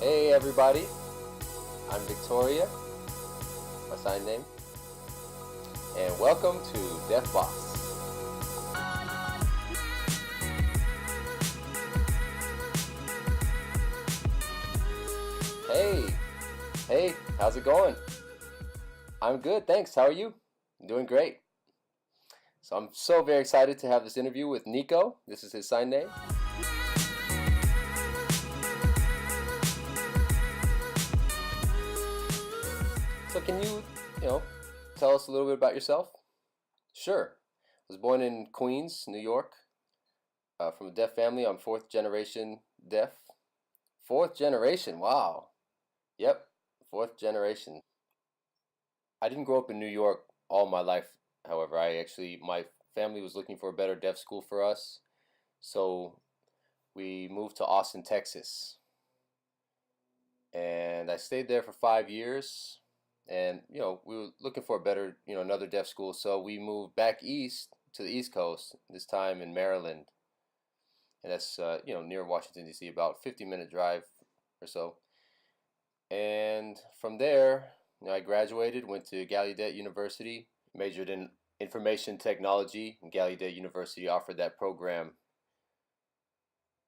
Hey everybody, I'm Victoria, my sign name, and welcome to DeafBoss. Hey, how's it going? I'm good, thanks. How are you? I'm doing great. So I'm so very excited to have this interview with Nico. This is his sign name. So can you tell us a little bit about yourself? Sure. I was born in Queens, New York, from a deaf family. I'm fourth generation deaf. Fourth generation, wow. Yep, fourth generation. I didn't grow up in New York all my life, however. My family was looking for a better deaf school for us, so we moved to Austin, Texas. And I stayed there for 5 years. And, we were looking for a better, another deaf school, so we moved back east to the East Coast, this time in Maryland. And that's, near Washington, D.C., about 50-minute drive or so. And from there, I graduated, went to Gallaudet University, majored in information technology, and Gallaudet University offered that program.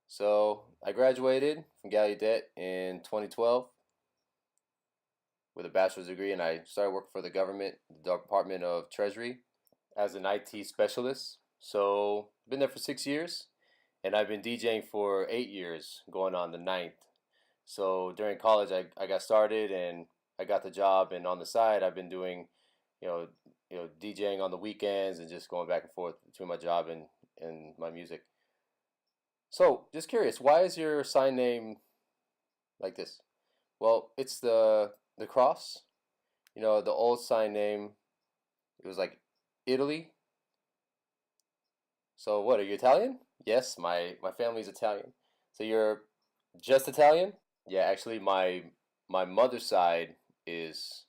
So I graduated from Gallaudet in 2012 with a bachelor's degree, and I started working for the government, the Department of Treasury, as an IT specialist. So I've been there for 6 years, and I've been DJing for 8 years, going on the ninth. So during college, I got started and I got the job, and on the side, I've been doing, DJing on the weekends and just going back and forth between my job and my music. So just curious, why is your sign name like this? Well, it's the cross. The old sign name, it was like Italy. So what, are you Italian? Yes, my family's Italian. So you're just Italian? Yeah, actually, my mother's side is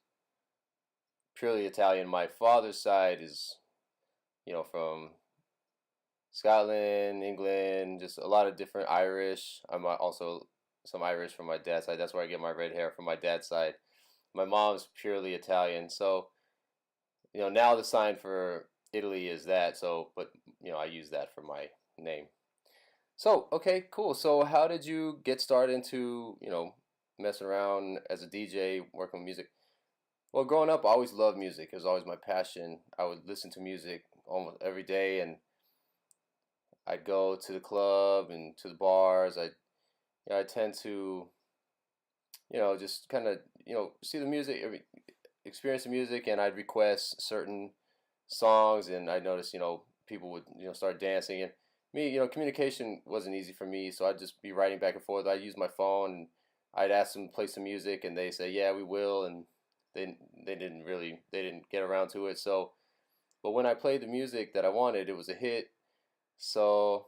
purely Italian. My father's side is, from Scotland, England, just a lot of different Irish. I'm also some Irish from my dad's side. That's where I get my red hair from my dad's side. My mom's purely Italian. So, now the sign for Italy is that. So, but, I use that for my name. So, okay, cool. So how did you get started into, messing around as a DJ, working with music? Well, growing up, I always loved music. It was always my passion. I would listen to music almost every day, and I'd go to the club and to the bars. I tend to, just kind of, see the music, experience the music, and I'd request certain songs, and I noticed, people would, start dancing, and me, communication wasn't easy for me, so I'd just be writing back and forth. I'd use my phone, and I'd ask them to play some music, and they say, yeah, we will, and they didn't get around to it. So, but when I played the music that I wanted, it was a hit. So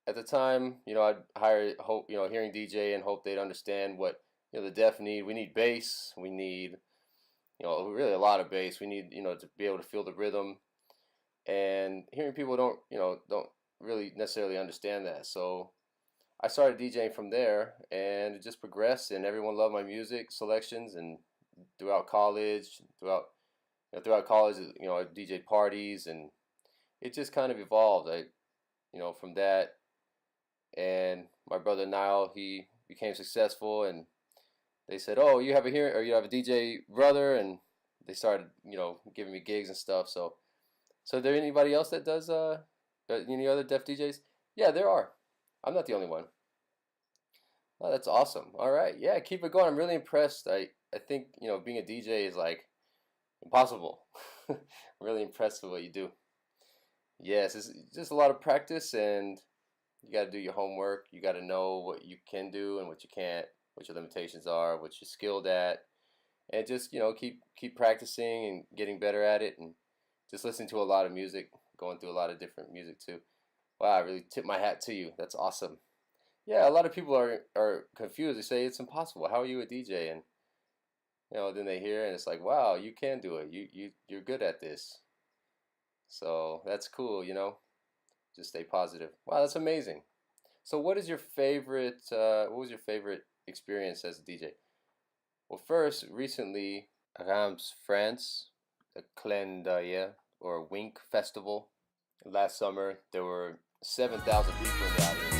at the time, I'd hope, hearing DJ and hope they'd understand what, the deaf need. We need bass. We need, really a lot of bass. We need, to be able to feel the rhythm. And hearing people don't really necessarily understand that. So I started DJing from there, and it just progressed, and everyone loved my music selections. And throughout college, throughout college, I DJed parties, and it just kind of evolved. From that, and my brother Niall, he became successful, and they said, "Oh, you have a DJ brother," and they started, giving me gigs and stuff. So, is there anybody else that does any other deaf DJs? Yeah, there are. I'm not the only one. Oh, that's awesome. All right, yeah, keep it going. I'm really impressed. I think being a DJ is like impossible. I'm really impressed with what you do. Yes, it's just a lot of practice, and you got to do your homework. You got to know what you can do and what you can't, what your limitations are, what you're skilled at, and just keep practicing and getting better at it, and just listening to a lot of music, going through a lot of different music too. Wow, I really tip my hat to you. That's awesome. Yeah, a lot of people are confused. They say it's impossible. How are you a DJ? And then they hear it and it's like, wow, you can do it. You're good at this. So that's cool. Just stay positive. Wow, that's amazing. So what is your favorite? What was your favorite experience as a DJ? Well, first, recently, Reims, France, the Clendaye or Wink Festival. Last summer, there were 7,000 people in the audience.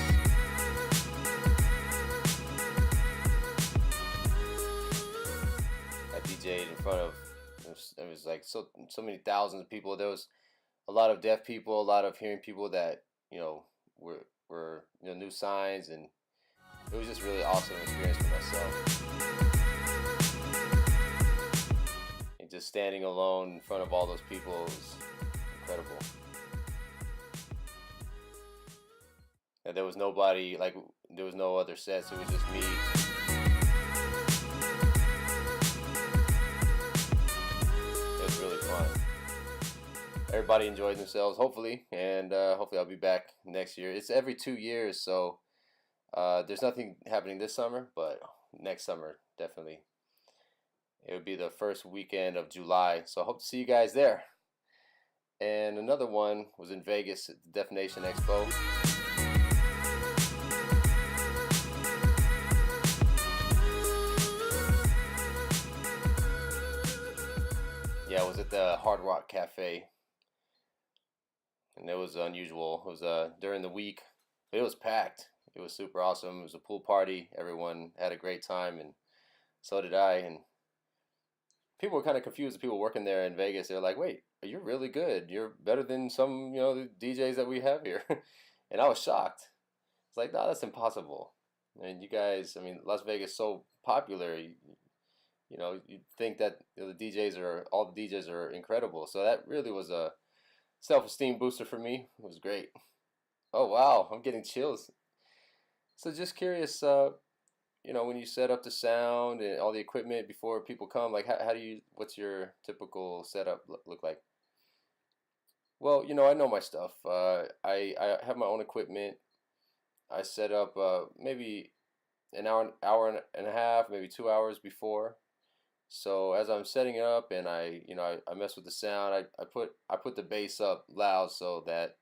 I DJ'd in front of it was like so many thousands of people. There was a lot of deaf people, a lot of hearing people that were new signs, and it was just really awesome experience for myself. And just standing alone in front of all those people was incredible. And there was nobody, like, there was no other sets, it was just me. It was really fun. Everybody enjoyed themselves, hopefully, and hopefully I'll be back next year. It's every 2 years, so there's nothing happening this summer, but next summer, definitely. It would be the first weekend of July, so I hope to see you guys there. And another one was in Vegas at the Deaf Nation Expo. Yeah, it was at the Hard Rock Cafe, and it was unusual. It was during the week, but it was packed. It was super awesome. It was a pool party. Everyone had a great time, and so did I. And people were kind of confused. The people working there in Vegas, they're like, "Wait, you're really good. You're better than some, the DJs that we have here." And I was shocked. It's like, no, that's impossible. And you guys, I mean, Las Vegas is so popular. You'd think that all the DJs are incredible. So that really was a self-esteem booster for me. It was great. Oh wow, I'm getting chills. So just curious, when you set up the sound and all the equipment before people come, like what's your typical setup look like? Well, I know my stuff. I have my own equipment. I set up maybe an hour and a half, maybe 2 hours before. So as I'm setting it up and I mess with the sound, I put the bass up loud so that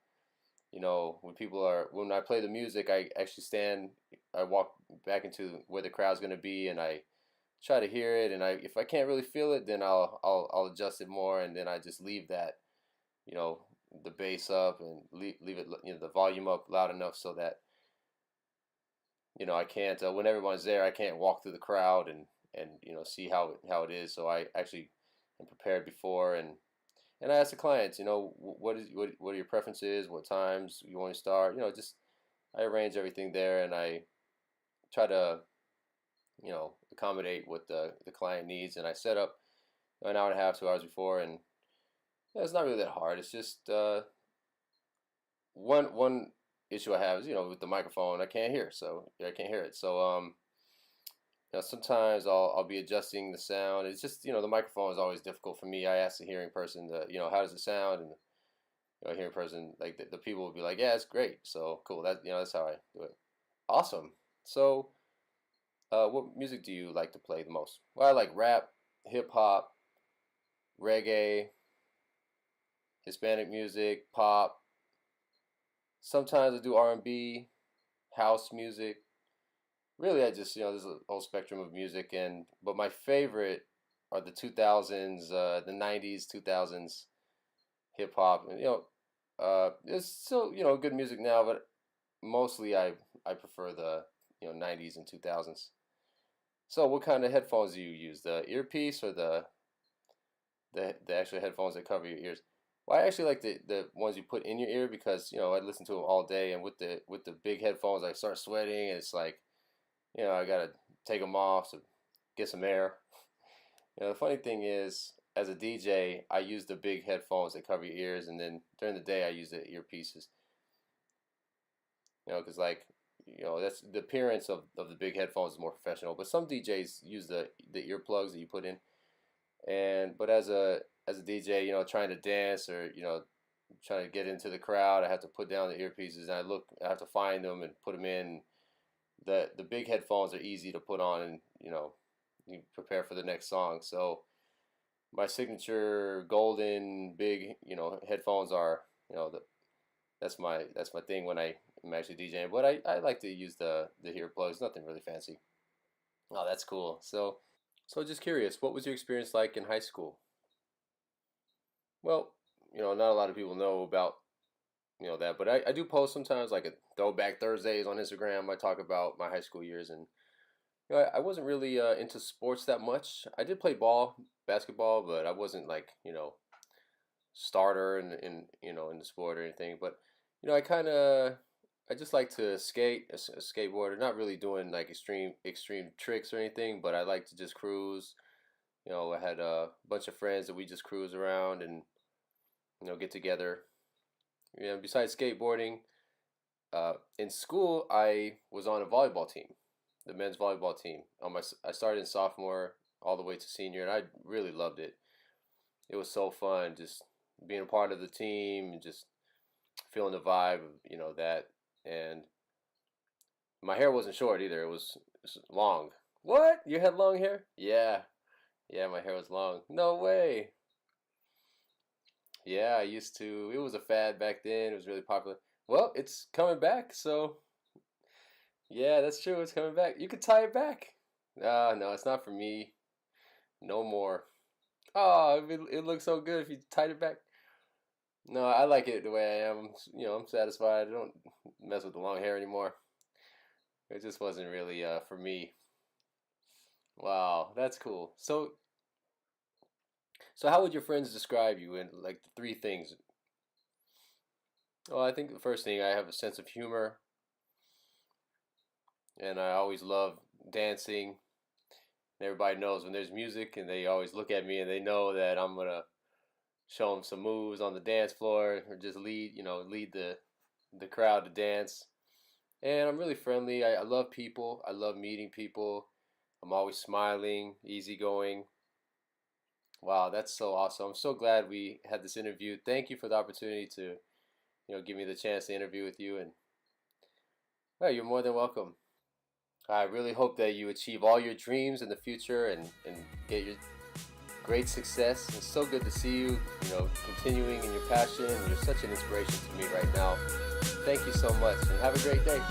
when I play the music, I actually I walk back into where the crowd's gonna be, and I try to hear it. And if I can't really feel it, then I'll adjust it more, and then I just leave that, the bass up and leave it, the volume up loud enough so that I can't when everyone's there, I can't walk through the crowd and see how it is. So I actually am prepared before, and I ask the clients, what are your preferences, what times you want to start, just I arrange everything there, and I try to accommodate what the client needs, and I set up an hour and a half, 2 hours before, and it's not really that hard. It's just one issue I have is with the microphone, I can't hear it. So sometimes I'll be adjusting the sound. It's just the microphone is always difficult for me. I ask the hearing person how does it sound, and a hearing person, like the people will be like, yeah, it's great. So cool. That's how I do it. Awesome. So what music do you like to play the most? Well, I like rap, hip hop, reggae, Hispanic music, pop. Sometimes I do R&B, house music. Really, I just there's a whole spectrum of music, but my favorite are the 2000s, the 90s, 2000s hip hop. And it's still good music now, but mostly I prefer the 90s and 2000s. So what kind of headphones do you use? The earpiece or the actual headphones that cover your ears? Well, I actually like the ones you put in your ear because I listen to them all day, and with the big headphones I start sweating, and it's like I gotta take them off to get some air. The funny thing is, as a DJ, I use the big headphones that cover your ears, and then during the day I use the earpieces. Because that's the appearance of the big headphones is more professional. But some DJs use the earplugs that you put in, but as a DJ, trying to dance or trying to get into the crowd, I have to put down the earpieces, and I have to find them and put them in. The big headphones are easy to put on, and you prepare for the next song. So my signature golden big headphones are that's my thing when I I'm actually DJing, but I like to use the earplugs. Nothing really fancy. Oh, that's cool. So just curious, what was your experience like in high school? Well, not a lot of people know about that, but I do post sometimes like a throwback Thursdays on Instagram. I talk about my high school years, and I wasn't really into sports that much. I did play basketball, but I wasn't like starter in the sport or anything. But I just like to skate, a skateboarder. Not really doing like extreme tricks or anything, but I like to just cruise. I had a bunch of friends that we just cruise around and get together. Besides skateboarding, in school I was on a volleyball team, the men's volleyball team. I started in sophomore all the way to senior, and I really loved it. It was so fun, just being a part of the team and just feeling the vibe of that. And my hair wasn't short either; it was long. What? You had long hair? Yeah, yeah, my hair was long. No way. Yeah, I used to. It was a fad back then. It was really popular. Well, it's coming back, so yeah, that's true. It's coming back. You could tie it back. No, it's not for me. No more. Oh, it looks so good if you tied it back. No, I like it the way I am. I'm satisfied. I don't mess with the long hair anymore. It just wasn't really for me. Wow, that's cool. So how would your friends describe you in like the three things? Well, I think the first thing, I have a sense of humor, and I always love dancing. Everybody knows when there's music, and they always look at me, and they know that I'm gonna show them some moves on the dance floor, or just lead the crowd to dance. And I'm really friendly. I love people. I love meeting people. I'm always smiling, easygoing. Wow, that's so awesome. I'm so glad we had this interview. Thank you for the opportunity to, give me the chance to interview with you. And well, you're more than welcome. I really hope that you achieve all your dreams in the future and get your great success. It's so good to see you, continuing in your passion. You're such an inspiration to me right now. Thank you so much, and have a great day.